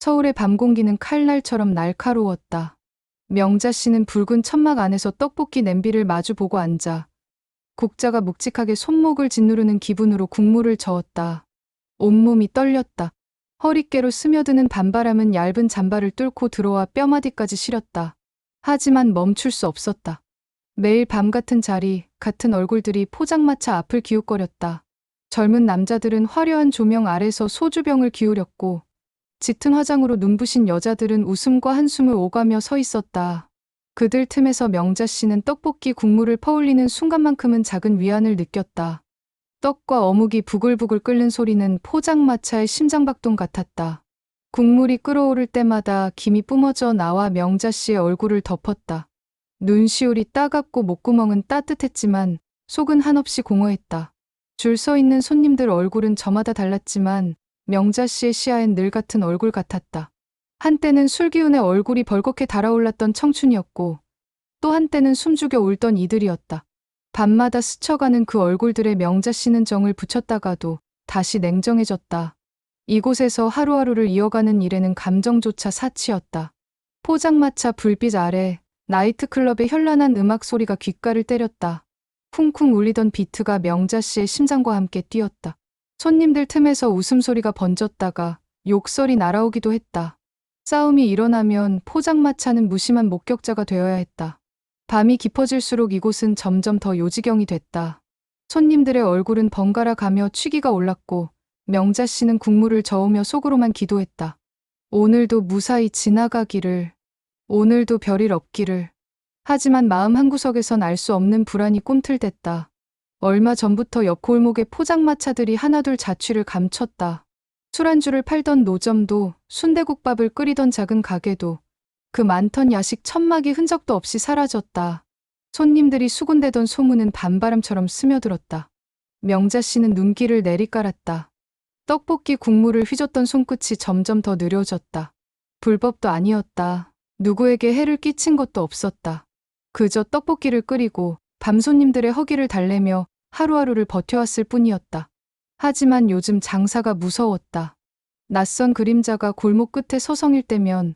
서울의 밤 공기는 칼날처럼 날카로웠다. 명자 씨는 붉은 천막 안에서 떡볶이 냄비를 마주보고 앉아 국자가 묵직하게 손목을 짓누르는 기분으로 국물을 저었다. 온몸이 떨렸다. 허리깨로 스며드는 밤바람은 얇은 잠바를 뚫고 들어와 뼈마디까지 시렸다. 하지만 멈출 수 없었다. 매일 밤 같은 자리, 같은 얼굴들이 포장마차 앞을 기웃거렸다. 젊은 남자들은 화려한 조명 아래서 소주병을 기울였고 짙은 화장으로 눈부신 여자들은 웃음과 한숨을 오가며 서 있었다. 그들 틈에서 명자 씨는 떡볶이 국물을 퍼올리는 순간만큼은 작은 위안을 느꼈다. 떡과 어묵이 부글부글 끓는 소리는 포장마차의 심장박동 같았다. 국물이 끓어오를 때마다 김이 뿜어져 나와 명자 씨의 얼굴을 덮었다. 눈시울이 따갑고 목구멍은 따뜻했지만 속은 한없이 공허했다. 줄 서 있는 손님들 얼굴은 저마다 달랐지만 명자 씨의 시야엔 늘 같은 얼굴 같았다. 한때는 술기운에 얼굴이 벌겋게 달아올랐던 청춘이었고 또 한때는 숨죽여 울던 이들이었다. 밤마다 스쳐가는 그 얼굴들의 명자 씨는 정을 붙였다가도 다시 냉정해졌다. 이곳에서 하루하루를 이어가는 일에는 감정조차 사치였다. 포장마차 불빛 아래 나이트클럽의 현란한 음악 소리가 귓가를 때렸다. 쿵쿵 울리던 비트가 명자 씨의 심장과 함께 뛰었다. 손님들 틈에서 웃음소리가 번졌다가 욕설이 날아오기도 했다. 싸움이 일어나면 포장마차는 무심한 목격자가 되어야 했다. 밤이 깊어질수록 이곳은 점점 더 요지경이 됐다. 손님들의 얼굴은 번갈아 가며 취기가 올랐고 명자 씨는 국물을 저으며 속으로만 기도했다. 오늘도 무사히 지나가기를, 오늘도 별일 없기를. 하지만 마음 한구석에선 알 수 없는 불안이 꿈틀댔다. 얼마 전부터 옆 골목의 포장마차들이 하나둘 자취를 감췄다. 술안주를 팔던 노점도 순대국밥을 끓이던 작은 가게도 그 많던 야식 천막이 흔적도 없이 사라졌다. 손님들이 수군대던 소문은 밤바람처럼 스며들었다. 명자 씨는 눈길을 내리깔았다. 떡볶이 국물을 휘젓던 손끝이 점점 더 느려졌다. 불법도 아니었다. 누구에게 해를 끼친 것도 없었다. 그저 떡볶이를 끓이고 밤 손님들의 허기를 달래며 하루하루를 버텨왔을 뿐이었다. 하지만 요즘 장사가 무서웠다. 낯선 그림자가 골목 끝에 서성일 때면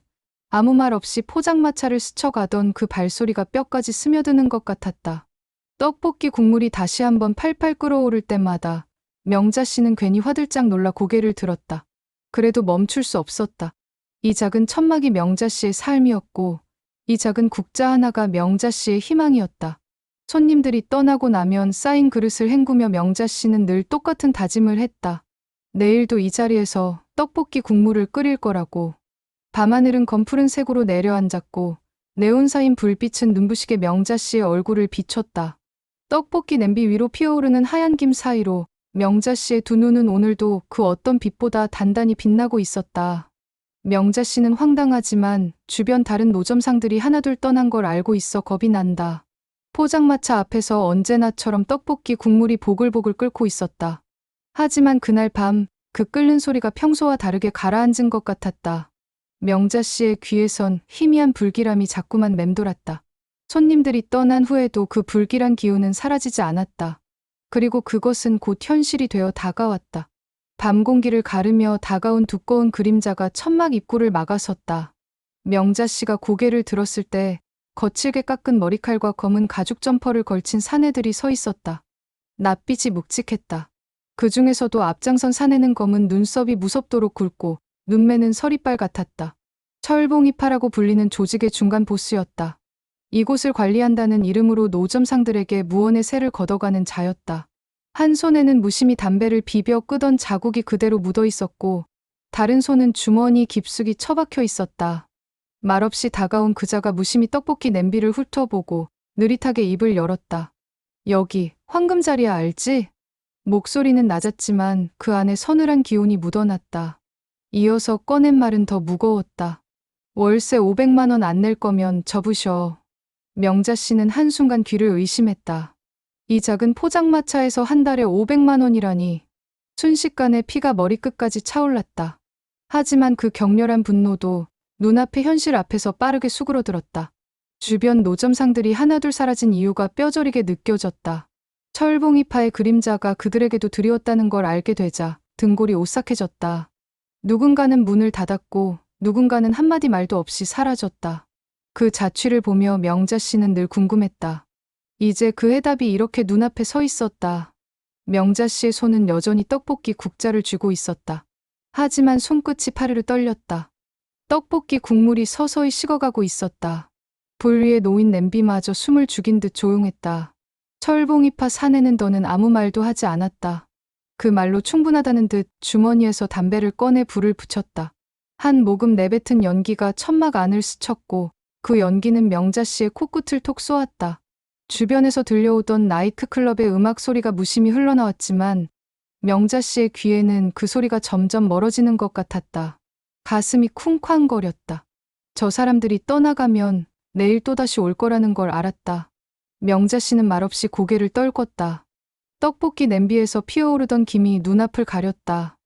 아무 말 없이 포장마차를 스쳐가던 그 발소리가 뼈까지 스며드는 것 같았다. 떡볶이 국물이 다시 한번 팔팔 끓어오를 때마다 명자 씨는 괜히 화들짝 놀라 고개를 들었다. 그래도 멈출 수 없었다. 이 작은 천막이 명자 씨의 삶이었고 이 작은 국자 하나가 명자 씨의 희망이었다. 손님들이 떠나고 나면 쌓인 그릇을 헹구며 명자 씨는 늘 똑같은 다짐을 했다. 내일도 이 자리에서 떡볶이 국물을 끓일 거라고. 밤하늘은 검푸른 색으로 내려앉았고 네온사인 불빛은 눈부시게 명자 씨의 얼굴을 비췄다. 떡볶이 냄비 위로 피어오르는 하얀 김 사이로 명자 씨의 두 눈은 오늘도 그 어떤 빛보다 단단히 빛나고 있었다. 명자 씨는 황당하지만 주변 다른 노점상들이 하나둘 떠난 걸 알고 있어 겁이 난다. 포장마차 앞에서 언제나처럼 떡볶이 국물이 보글보글 끓고 있었다. 하지만 그날 밤 그 끓는 소리가 평소와 다르게 가라앉은 것 같았다. 명자 씨의 귀에선 희미한 불길함이 자꾸만 맴돌았다. 손님들이 떠난 후에도 그 불길한 기운은 사라지지 않았다. 그리고 그것은 곧 현실이 되어 다가왔다. 밤 공기를 가르며 다가온 두꺼운 그림자가 천막 입구를 막아섰다. 명자 씨가 고개를 들었을 때 거칠게 깎은 머리칼과 검은 가죽 점퍼를 걸친 사내들이 서 있었다. 낯빛이 묵직했다. 그 중에서도 앞장선 사내는 검은 눈썹이 무섭도록 굵고 눈매는 서리빨 같았다. 철봉이파라고 불리는 조직의 중간 보스였다. 이곳을 관리한다는 이름으로 노점상들에게 무언의 세를 걷어가는 자였다. 한 손에는 무심히 담배를 비벼 끄던 자국이 그대로 묻어 있었고 다른 손은 주머니 깊숙이 처박혀 있었다. 말없이 다가온 그자가 무심히 떡볶이 냄비를 훑어보고 느릿하게 입을 열었다. 여기 황금자리야 알지? 목소리는 낮았지만 그 안에 서늘한 기운이 묻어났다. 이어서 꺼낸 말은 더 무거웠다. 월세 500만 원 안 낼 거면 접으셔. 명자 씨는 한순간 귀를 의심했다. 이 작은 포장마차에서 한 달에 500만 원이라니. 순식간에 피가 머리끝까지 차올랐다. 하지만 그 격렬한 분노도 눈앞의 현실 앞에서 빠르게 수그러들었다. 주변 노점상들이 하나둘 사라진 이유가 뼈저리게 느껴졌다. 철봉이파의 그림자가 그들에게도 드리웠다는 걸 알게 되자 등골이 오싹해졌다. 누군가는 문을 닫았고 누군가는 한마디 말도 없이 사라졌다. 그 자취를 보며 명자 씨는 늘 궁금했다. 이제 그 해답이 이렇게 눈앞에 서 있었다. 명자 씨의 손은 여전히 떡볶이 국자를 쥐고 있었다. 하지만 손끝이 파르르 떨렸다. 떡볶이 국물이 서서히 식어가고 있었다. 불 위에 놓인 냄비마저 숨을 죽인 듯 조용했다. 철봉이파 사내는 더는 아무 말도 하지 않았다. 그 말로 충분하다는 듯 주머니에서 담배를 꺼내 불을 붙였다. 한 모금 내뱉은 연기가 천막 안을 스쳤고 그 연기는 명자 씨의 코끝을 톡 쏘았다. 주변에서 들려오던 나이트클럽의 음악 소리가 무심히 흘러나왔지만 명자 씨의 귀에는 그 소리가 점점 멀어지는 것 같았다. 가슴이 쿵쾅거렸다. 저 사람들이 떠나가면 내일 또다시 올 거라는 걸 알았다. 명자 씨는 말없이 고개를 떨궜다. 떡볶이 냄비에서 피어오르던 김이 눈앞을 가렸다.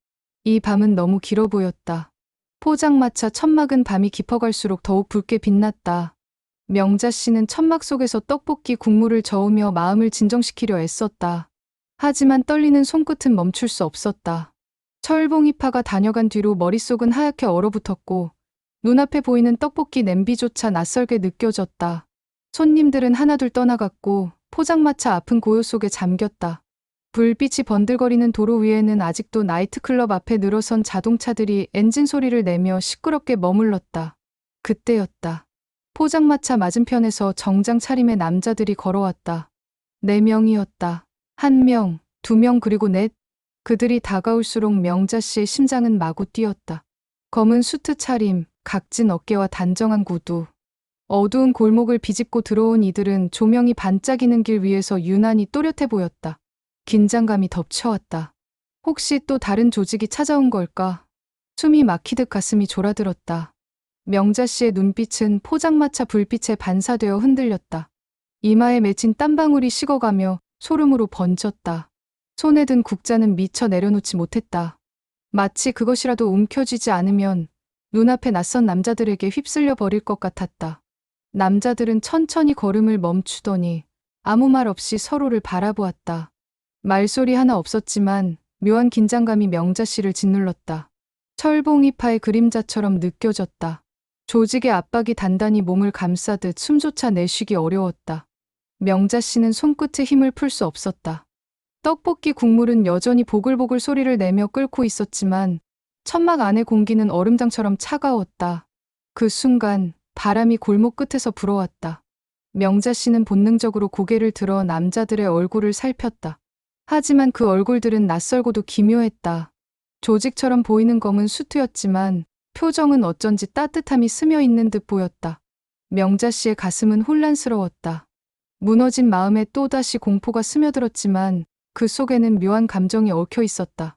이 밤은 너무 길어 보였다. 포장마차 천막은 밤이 깊어갈수록 더욱 붉게 빛났다. 명자 씨는 천막 속에서 떡볶이 국물을 저으며 마음을 진정시키려 애썼다. 하지만 떨리는 손끝은 멈출 수 없었다. 철봉이파가 다녀간 뒤로 머릿속은 하얗게 얼어붙었고 눈앞에 보이는 떡볶이 냄비조차 낯설게 느껴졌다. 손님들은 하나둘 떠나갔고 포장마차 앞은 고요 속에 잠겼다. 불빛이 번들거리는 도로 위에는 아직도 나이트클럽 앞에 늘어선 자동차들이 엔진 소리를 내며 시끄럽게 머물렀다. 그때였다. 포장마차 맞은편에서 정장 차림의 남자들이 걸어왔다. 4명이었다. 1명, 2명 그리고 넷. 그들이 다가올수록 명자 씨의 심장은 마구 뛰었다. 검은 수트 차림, 각진 어깨와 단정한 구두. 어두운 골목을 비집고 들어온 이들은 조명이 반짝이는 길 위에서 유난히 또렷해 보였다. 긴장감이 덮쳐왔다. 혹시 또 다른 조직이 찾아온 걸까? 숨이 막히듯 가슴이 졸아들었다. 명자 씨의 눈빛은 포장마차 불빛에 반사되어 흔들렸다. 이마에 맺힌 땀방울이 식어가며 소름으로 번졌다. 손에 든 국자는 미처 내려놓지 못했다. 마치 그것이라도 움켜쥐지 않으면 눈앞에 낯선 남자들에게 휩쓸려 버릴 것 같았다. 남자들은 천천히 걸음을 멈추더니 아무 말 없이 서로를 바라보았다. 말소리 하나 없었지만 묘한 긴장감이 명자 씨를 짓눌렀다. 철봉이파의 그림자처럼 느껴졌다. 조직의 압박이 단단히 몸을 감싸듯 숨조차 내쉬기 어려웠다. 명자 씨는 손끝에 힘을 풀 수 없었다. 떡볶이 국물은 여전히 보글보글 소리를 내며 끓고 있었지만 천막 안의 공기는 얼음장처럼 차가웠다. 그 순간 바람이 골목 끝에서 불어왔다. 명자 씨는 본능적으로 고개를 들어 남자들의 얼굴을 살폈다. 하지만 그 얼굴들은 낯설고도 기묘했다. 조직처럼 보이는 검은 수트였지만 표정은 어쩐지 따뜻함이 스며 있는 듯 보였다. 명자 씨의 가슴은 혼란스러웠다. 무너진 마음에 또다시 공포가 스며들었지만 그 속에는 묘한 감정이 얽혀 있었다.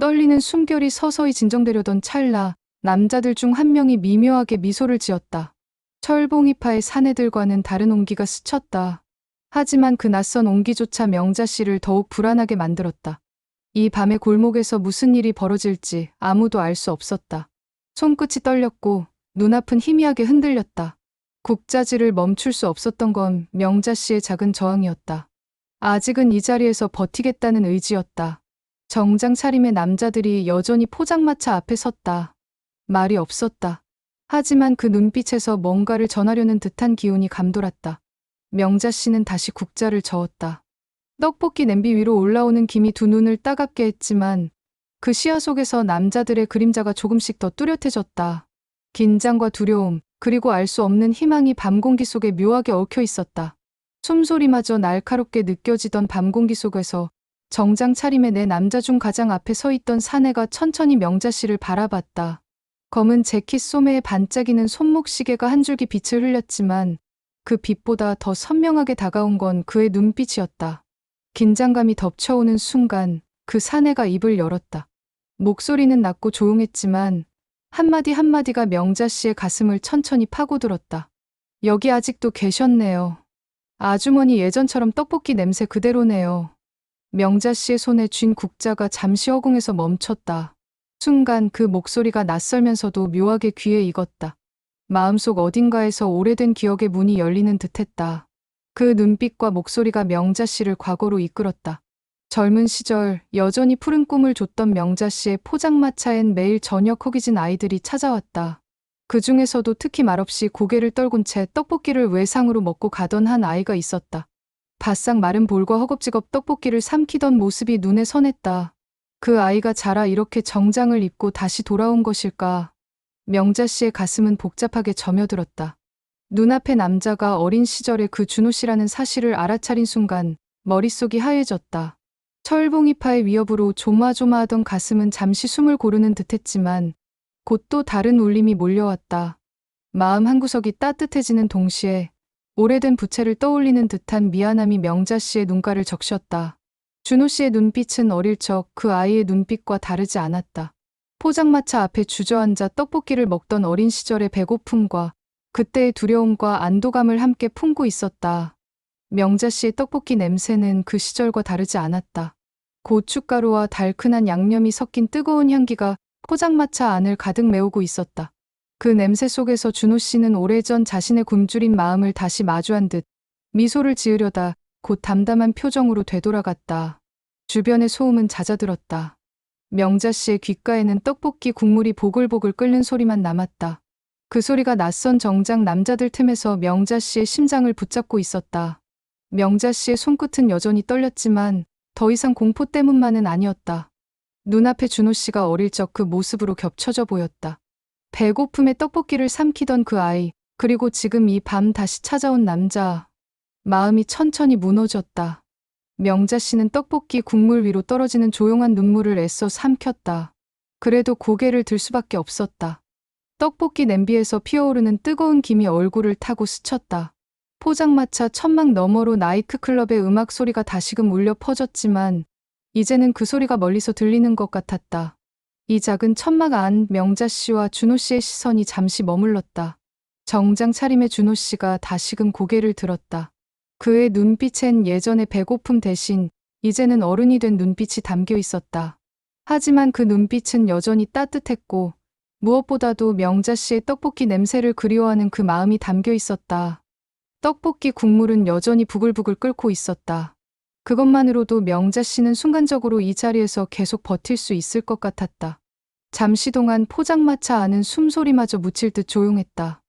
떨리는 숨결이 서서히 진정되려던 찰나 남자들 중 한 명이 미묘하게 미소를 지었다. 철봉이파의 사내들과는 다른 온기가 스쳤다. 하지만 그 낯선 온기조차 명자 씨를 더욱 불안하게 만들었다. 이 밤의 골목에서 무슨 일이 벌어질지 아무도 알 수 없었다. 손끝이 떨렸고 눈앞은 희미하게 흔들렸다. 국자질을 멈출 수 없었던 건 명자 씨의 작은 저항이었다. 아직은 이 자리에서 버티겠다는 의지였다. 정장 차림의 남자들이 여전히 포장마차 앞에 섰다. 말이 없었다. 하지만 그 눈빛에서 뭔가를 전하려는 듯한 기운이 감돌았다. 명자 씨는 다시 국자를 저었다. 떡볶이 냄비 위로 올라오는 김이 두 눈을 따갑게 했지만 그 시야 속에서 남자들의 그림자가 조금씩 더 뚜렷해졌다. 긴장과 두려움, 그리고 알 수 없는 희망이 밤 공기 속에 묘하게 얽혀 있었다. 숨소리마저 날카롭게 느껴지던 밤 공기 속에서 정장 차림의 네 남자 중 가장 앞에 서 있던 사내가 천천히 명자 씨를 바라봤다. 검은 재킷 소매에 반짝이는 손목시계가 한 줄기 빛을 흘렸지만 그 빛보다 더 선명하게 다가온 건 그의 눈빛이었다. 긴장감이 덮쳐오는 순간 그 사내가 입을 열었다. 목소리는 낮고 조용했지만 한마디 한마디가 명자 씨의 가슴을 천천히 파고들었다. 여기 아직도 계셨네요. 아주머니 예전처럼 떡볶이 냄새 그대로네요. 명자 씨의 손에 쥔 국자가 잠시 허공에서 멈췄다. 순간 그 목소리가 낯설면서도 묘하게 귀에 익었다. 마음속 어딘가에서 오래된 기억의 문이 열리는 듯했다. 그 눈빛과 목소리가 명자 씨를 과거로 이끌었다. 젊은 시절 여전히 푸른 꿈을 줬던 명자 씨의 포장마차엔 매일 저녁 허기진 아이들이 찾아왔다. 그 중에서도 특히 말없이 고개를 떨군 채 떡볶이를 외상으로 먹고 가던 한 아이가 있었다. 바싹 마른 볼과 허겁지겁 떡볶이를 삼키던 모습이 눈에 선했다. 그 아이가 자라 이렇게 정장을 입고 다시 돌아온 것일까? 명자 씨의 가슴은 복잡하게 저며들었다. 눈앞의 남자가 어린 시절의 그 준호 씨라는 사실을 알아차린 순간 머릿속이 하얘졌다. 철봉이파의 위협으로 조마조마하던 가슴은 잠시 숨을 고르는 듯했지만 곧 또 다른 울림이 몰려왔다. 마음 한구석이 따뜻해지는 동시에 오래된 부채를 떠올리는 듯한 미안함이 명자 씨의 눈가를 적셨다. 준호 씨의 눈빛은 어릴 적 그 아이의 눈빛과 다르지 않았다. 포장마차 앞에 주저앉아 떡볶이를 먹던 어린 시절의 배고픔과 그때의 두려움과 안도감을 함께 품고 있었다. 명자 씨의 떡볶이 냄새는 그 시절과 다르지 않았다. 고춧가루와 달큰한 양념이 섞인 뜨거운 향기가 포장마차 안을 가득 메우고 있었다. 그 냄새 속에서 준호 씨는 오래전 자신의 굶주린 마음을 다시 마주한 듯 미소를 지으려다 곧 담담한 표정으로 되돌아갔다. 주변의 소음은 잦아들었다. 명자 씨의 귓가에는 떡볶이 국물이 보글보글 끓는 소리만 남았다. 그 소리가 낯선 정장 남자들 틈에서 명자 씨의 심장을 붙잡고 있었다. 명자 씨의 손끝은 여전히 떨렸지만 더 이상 공포 때문만은 아니었다. 눈앞에 준호 씨가 어릴 적 그 모습으로 겹쳐져 보였다. 배고픔에 떡볶이를 삼키던 그 아이, 그리고 지금 이 밤 다시 찾아온 남자. 마음이 천천히 무너졌다. 명자 씨는 떡볶이 국물 위로 떨어지는 조용한 눈물을 애써 삼켰다. 그래도 고개를 들 수밖에 없었다. 떡볶이 냄비에서 피어오르는 뜨거운 김이 얼굴을 타고 스쳤다. 포장마차 천막 너머로 나이트클럽의 음악 소리가 다시금 울려 퍼졌지만 이제는 그 소리가 멀리서 들리는 것 같았다. 이 작은 천막 안 명자 씨와 준호 씨의 시선이 잠시 머물렀다. 정장 차림의 준호 씨가 다시금 고개를 들었다. 그의 눈빛엔 예전의 배고픔 대신 이제는 어른이 된 눈빛이 담겨 있었다. 하지만 그 눈빛은 여전히 따뜻했고 무엇보다도 명자 씨의 떡볶이 냄새를 그리워하는 그 마음이 담겨 있었다. 떡볶이 국물은 여전히 부글부글 끓고 있었다. 그것만으로도 명자 씨는 순간적으로 이 자리에서 계속 버틸 수 있을 것 같았다. 잠시 동안 포장마차 안은 숨소리마저 묻힐 듯 조용했다.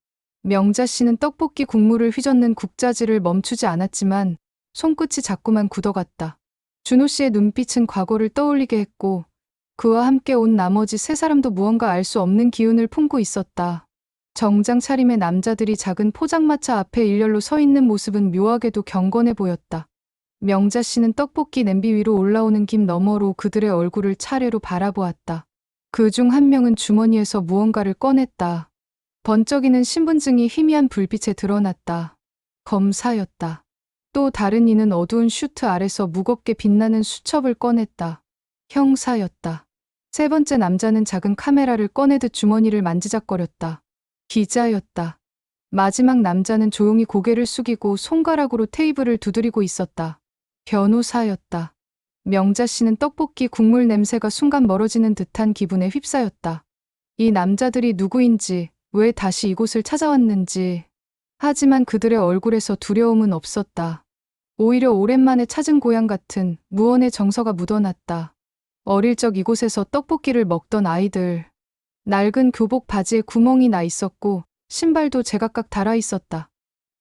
명자 씨는 떡볶이 국물을 휘젓는 국자질을 멈추지 않았지만 손끝이 자꾸만 굳어갔다. 준호 씨의 눈빛은 과거를 떠올리게 했고 그와 함께 온 나머지 세 사람도 무언가 알 수 없는 기운을 품고 있었다. 정장 차림의 남자들이 작은 포장마차 앞에 일렬로 서 있는 모습은 묘하게도 경건해 보였다. 명자 씨는 떡볶이 냄비 위로 올라오는 김 너머로 그들의 얼굴을 차례로 바라보았다. 그 중 한 명은 주머니에서 무언가를 꺼냈다. 번쩍이는 신분증이 희미한 불빛에 드러났다. 검사였다. 또 다른 이는 어두운 슈트 아래서 무겁게 빛나는 수첩을 꺼냈다. 형사였다. 세 번째 남자는 작은 카메라를 꺼내듯 주머니를 만지작거렸다. 기자였다. 마지막 남자는 조용히 고개를 숙이고 손가락으로 테이블을 두드리고 있었다. 변호사였다. 명자 씨는 떡볶이 국물 냄새가 순간 멀어지는 듯한 기분에 휩싸였다. 이 남자들이 누구인지, 왜 다시 이곳을 찾아왔는지. 하지만 그들의 얼굴에서 두려움은 없었다. 오히려 오랜만에 찾은 고향 같은 무언의 정서가 묻어났다. 어릴 적 이곳에서 떡볶이를 먹던 아이들. 낡은 교복 바지에 구멍이 나 있었고 신발도 제각각 달아 있었다.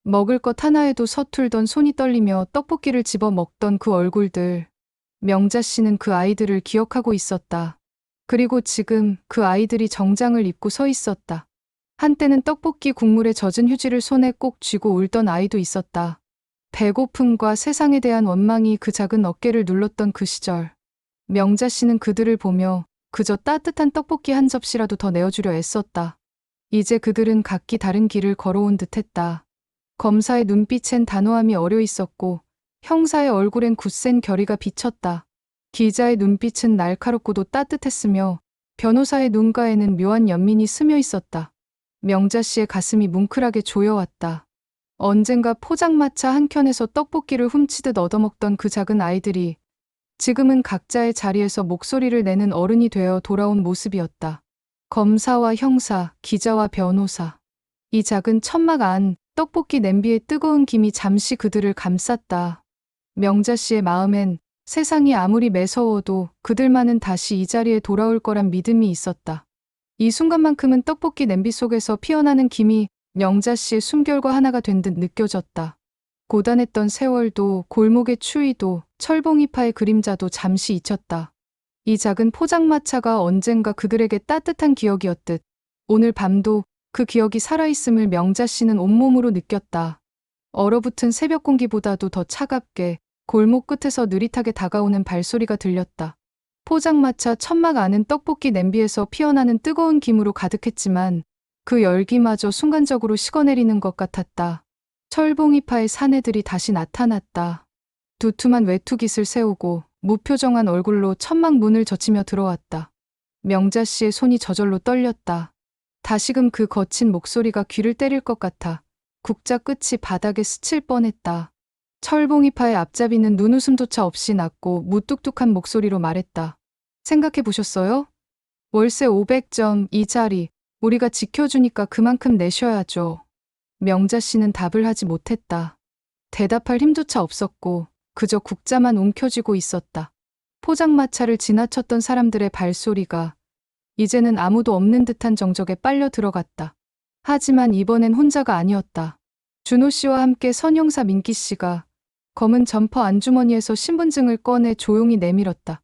먹을 것 하나에도 서툴던 손이 떨리며 떡볶이를 집어 먹던 그 얼굴들. 명자 씨는 그 아이들을 기억하고 있었다. 그리고 지금 그 아이들이 정장을 입고 서 있었다. 한때는 떡볶이 국물에 젖은 휴지를 손에 꼭 쥐고 울던 아이도 있었다. 배고픔과 세상에 대한 원망이 그 작은 어깨를 눌렀던 그 시절. 명자 씨는 그들을 보며 그저 따뜻한 떡볶이 한 접시라도 더 내어주려 애썼다. 이제 그들은 각기 다른 길을 걸어온 듯했다. 검사의 눈빛엔 단호함이 어려 있었고 형사의 얼굴엔 굳센 결의가 비쳤다. 기자의 눈빛은 날카롭고도 따뜻했으며 변호사의 눈가에는 묘한 연민이 스며 있었다. 명자 씨의 가슴이 뭉클하게 조여왔다. 언젠가 포장마차 한켠에서 떡볶이를 훔치듯 얻어먹던 그 작은 아이들이 지금은 각자의 자리에서 목소리를 내는 어른이 되어 돌아온 모습이었다. 검사와 형사, 기자와 변호사. 이 작은 천막 안 떡볶이 냄비의 뜨거운 김이 잠시 그들을 감쌌다. 명자 씨의 마음엔 세상이 아무리 매서워도 그들만은 다시 이 자리에 돌아올 거란 믿음이 있었다. 이 순간만큼은 떡볶이 냄비 속에서 피어나는 김이 명자 씨의 숨결과 하나가 된 듯 느껴졌다. 고단했던 세월도, 골목의 추위도, 철봉이파의 그림자도 잠시 잊혔다. 이 작은 포장마차가 언젠가 그들에게 따뜻한 기억이었듯 오늘 밤도 그 기억이 살아있음을 명자 씨는 온몸으로 느꼈다. 얼어붙은 새벽 공기보다도 더 차갑게 골목 끝에서 느릿하게 다가오는 발소리가 들렸다. 포장마차 천막 안은 떡볶이 냄비에서 피어나는 뜨거운 김으로 가득했지만 그 열기마저 순간적으로 식어내리는 것 같았다. 철봉이파의 사내들이 다시 나타났다. 두툼한 외투깃을 세우고 무표정한 얼굴로 천막 문을 젖히며 들어왔다. 명자 씨의 손이 저절로 떨렸다. 다시금 그 거친 목소리가 귀를 때릴 것 같아 국자 끝이 바닥에 스칠 뻔했다. 철봉이파의 앞잡이는 눈웃음조차 없이 낮고 무뚝뚝한 목소리로 말했다. 생각해 보셨어요? 월세 500점, 이 자리 우리가 지켜주니까 그만큼 내셔야죠. 명자 씨는 답을 하지 못했다. 대답할 힘조차 없었고 그저 국자만 움켜쥐고 있었다. 포장마차를 지나쳤던 사람들의 발소리가 이제는 아무도 없는 듯한 정적에 빨려 들어갔다. 하지만 이번엔 혼자가 아니었다. 준호 씨와 함께 선형사 민기 씨가 검은 점퍼 안주머니에서 신분증을 꺼내 조용히 내밀었다.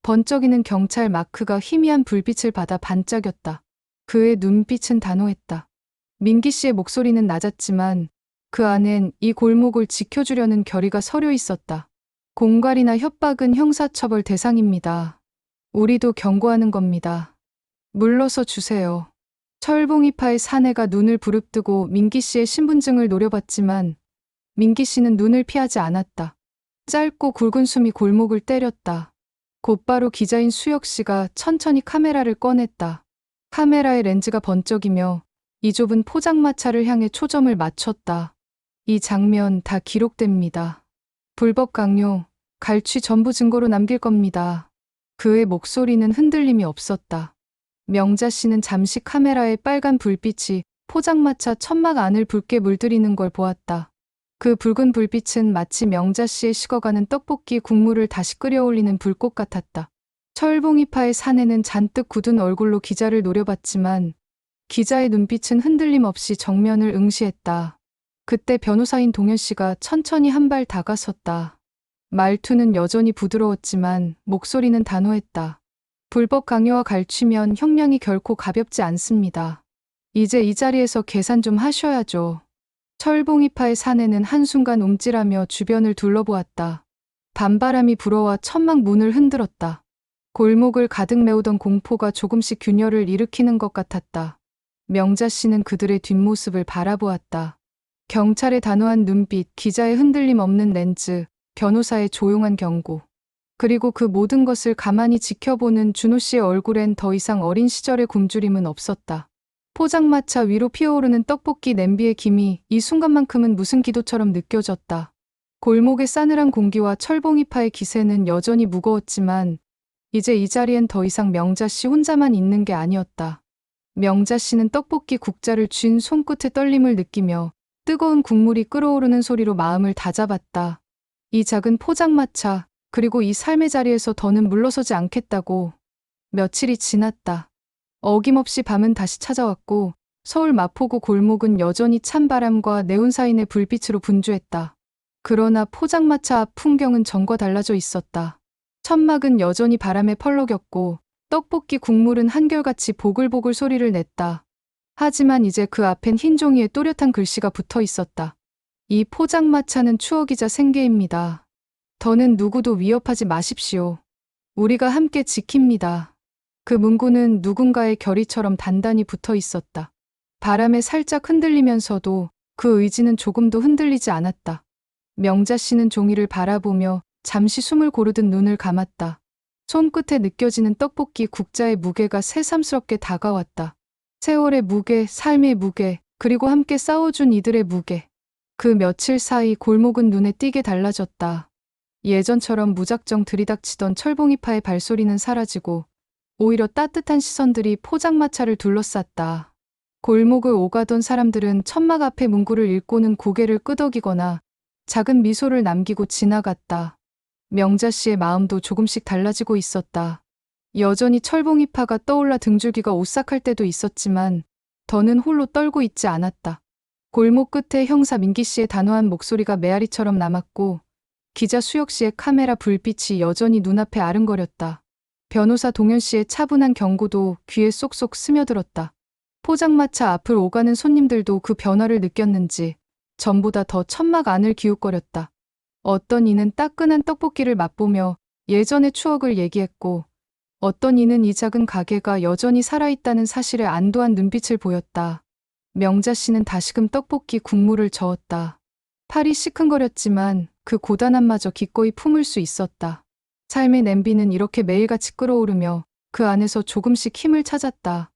번쩍이는 경찰 마크가 희미한 불빛을 받아 반짝였다. 그의 눈빛은 단호했다. 민기 씨의 목소리는 낮았지만 그 안엔 이 골목을 지켜주려는 결의가 서려 있었다. 공갈이나 협박은 형사처벌 대상입니다. 우리도 경고하는 겁니다. 물러서 주세요. 철봉이파의 사내가 눈을 부릅뜨고 민기 씨의 신분증을 노려봤지만 민기 씨는 눈을 피하지 않았다. 짧고 굵은 숨이 골목을 때렸다. 곧바로 기자인 수혁 씨가 천천히 카메라를 꺼냈다. 카메라의 렌즈가 번쩍이며 이 좁은 포장마차를 향해 초점을 맞췄다. 이 장면 다 기록됩니다. 불법 강요, 갈취 전부 증거로 남길 겁니다. 그의 목소리는 흔들림이 없었다. 명자 씨는 잠시 카메라의 빨간 불빛이 포장마차 천막 안을 붉게 물들이는 걸 보았다. 그 붉은 불빛은 마치 명자 씨의 식어가는 떡볶이 국물을 다시 끓여올리는 불꽃 같았다. 철봉이파의 사내는 잔뜩 굳은 얼굴로 기자를 노려봤지만 기자의 눈빛은 흔들림 없이 정면을 응시했다. 그때 변호사인 동현 씨가 천천히 한 발 다가섰다. 말투는 여전히 부드러웠지만 목소리는 단호했다. 불법 강요와 갈취면 형량이 결코 가볍지 않습니다. 이제 이 자리에서 계산 좀 하셔야죠. 철봉이파의 사내는 한순간 움찔하며 주변을 둘러보았다. 밤바람이 불어와 천막 문을 흔들었다. 골목을 가득 메우던 공포가 조금씩 균열을 일으키는 것 같았다. 명자 씨는 그들의 뒷모습을 바라보았다. 경찰의 단호한 눈빛, 기자의 흔들림 없는 렌즈, 변호사의 조용한 경고. 그리고 그 모든 것을 가만히 지켜보는 준호 씨의 얼굴엔 더 이상 어린 시절의 굶주림은 없었다. 포장마차 위로 피어오르는 떡볶이 냄비의 김이 이 순간만큼은 무슨 기도처럼 느껴졌다. 골목의 싸늘한 공기와 철봉이파의 기세는 여전히 무거웠지만 이제 이 자리엔 더 이상 명자 씨 혼자만 있는 게 아니었다. 명자 씨는 떡볶이 국자를 쥔 손끝의 떨림을 느끼며 뜨거운 국물이 끓어오르는 소리로 마음을 다잡았다. 이 작은 포장마차, 그리고 이 삶의 자리에서 더는 물러서지 않겠다고. 며칠이 지났다. 어김없이 밤은 다시 찾아왔고 서울 마포구 골목은 여전히 찬바람과 네온사인의 불빛으로 분주했다. 그러나 포장마차 앞 풍경은 전과 달라져 있었다. 천막은 여전히 바람에 펄럭였고 떡볶이 국물은 한결같이 보글보글 소리를 냈다. 하지만 이제 그 앞엔 흰 종이에 또렷한 글씨가 붙어 있었다. 이 포장마차는 추억이자 생계입니다. 더는 누구도 위협하지 마십시오. 우리가 함께 지킵니다. 그 문구는 누군가의 결의처럼 단단히 붙어 있었다. 바람에 살짝 흔들리면서도 그 의지는 조금도 흔들리지 않았다. 명자 씨는 종이를 바라보며 잠시 숨을 고르듯 눈을 감았다. 손끝에 느껴지는 떡볶이 국자의 무게가 새삼스럽게 다가왔다. 세월의 무게, 삶의 무게, 그리고 함께 싸워준 이들의 무게. 그 며칠 사이 골목은 눈에 띄게 달라졌다. 예전처럼 무작정 들이닥치던 철봉이파의 발소리는 사라지고 오히려 따뜻한 시선들이 포장마차를 둘러쌌다. 골목을 오가던 사람들은 천막 앞의 문구를 읽고는 고개를 끄덕이거나 작은 미소를 남기고 지나갔다. 명자 씨의 마음도 조금씩 달라지고 있었다. 여전히 철봉이파가 떠올라 등줄기가 오싹할 때도 있었지만 더는 홀로 떨고 있지 않았다. 골목 끝에 형사 민기 씨의 단호한 목소리가 메아리처럼 남았고 기자 수혁 씨의 카메라 불빛이 여전히 눈앞에 아른거렸다. 변호사 동현 씨의 차분한 경고도 귀에 쏙쏙 스며들었다. 포장마차 앞을 오가는 손님들도 그 변화를 느꼈는지 전보다 더 천막 안을 기웃거렸다. 어떤 이는 따끈한 떡볶이를 맛보며 예전의 추억을 얘기했고 어떤 이는 이 작은 가게가 여전히 살아있다는 사실에 안도한 눈빛을 보였다. 명자 씨는 다시금 떡볶이 국물을 저었다. 팔이 시큰거렸지만 그 고단함마저 기꺼이 품을 수 있었다. 삶의 냄비는 이렇게 매일같이 끓어오르며 그 안에서 조금씩 힘을 찾았다.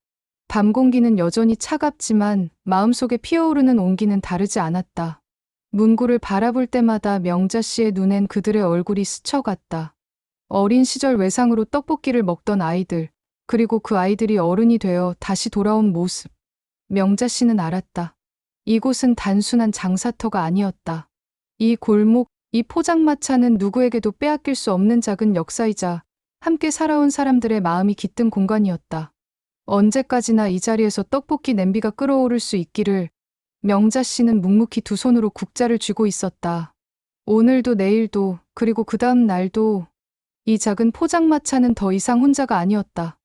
밤 공기는 여전히 차갑지만 마음속에 피어오르는 온기는 다르지 않았다. 문구를 바라볼 때마다 명자 씨의 눈엔 그들의 얼굴이 스쳐갔다. 어린 시절 외상으로 떡볶이를 먹던 아이들, 그리고 그 아이들이 어른이 되어 다시 돌아온 모습. 명자 씨는 알았다. 이곳은 단순한 장사터가 아니었다. 이 골목, 이 포장마차는 누구에게도 빼앗길 수 없는 작은 역사이자 함께 살아온 사람들의 마음이 깃든 공간이었다. 언제까지나 이 자리에서 떡볶이 냄비가 끓어오를 수 있기를. 명자 씨는 묵묵히 두 손으로 국자를 쥐고 있었다. 오늘도 내일도 그리고 그 다음 날도 이 작은 포장마차는 더 이상 혼자가 아니었다.